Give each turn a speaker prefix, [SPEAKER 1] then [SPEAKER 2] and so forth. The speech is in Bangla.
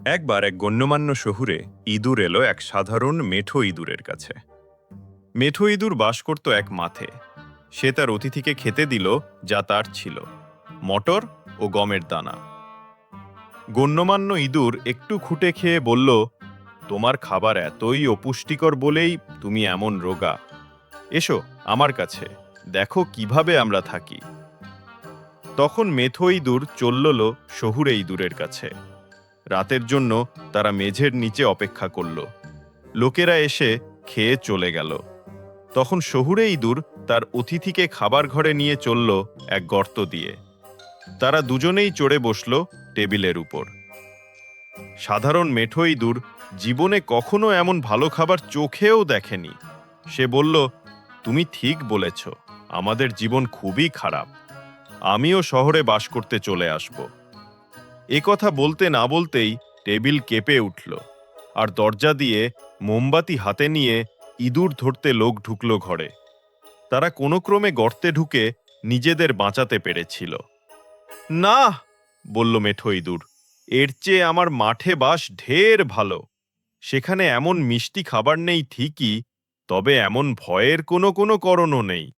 [SPEAKER 1] একবার এক গণ্যমান্য শহুরে ইঁদুর এলো এক সাধারণ মেঠো ইঁদুরের কাছে। মেঠো ইঁদুর বাস করত এক মাঠে। সে তার অতিথিকে খেতে দিল যা তার ছিল, মটর ও গমের দানা। গণ্যমান্য ইঁদুর একটু খুঁটে খেয়ে বলল, তোমার খাবার এতই অপুষ্টিকর বলেই তুমি এমন রোগা। এসো আমার কাছে, দেখো কিভাবে আমরা থাকি। তখন মেঠো ইঁদুর চলল শহুরে ইঁদুরের কাছে। রাতের জন্য তারা মেঝের নিচে অপেক্ষা করল। লোকেরা এসে খেয়ে চলে গেল। তখন শহুরে ইঁদুর তার অতিথিকে খাবার ঘরে নিয়ে চলল এক গর্ত দিয়ে। তারা দুজনেই চড়ে বসল টেবিলের উপর। সাধারণ মেঠো ইঁদুর জীবনে কখনো এমন ভালো খাবার চোখেও দেখেনি। সে বলল, তুমি ঠিক বলেছ, আমাদের জীবন খুবই খারাপ। আমিও শহরে বাস করতে চলে আসব। এ কথা বলতে না বলতেই টেবিল কেঁপে উঠল, আর দরজা দিয়ে মোমবাতি হাতে নিয়ে ইঁদুর ধরতে লোক ঢুকল ঘরে। তারা কোনো ক্রমে গর্তে ঢুকে নিজেদের বাঁচাতে পেরেছিল। না, বলল মেঠো ইঁদুর, এর চেয়ে আমার মাঠে বাস ঢের ভালো। সেখানে এমন মিষ্টি খাবার নেই ঠিকই, তবে এমন ভয়ের কোনো কোনো কারণও নেই।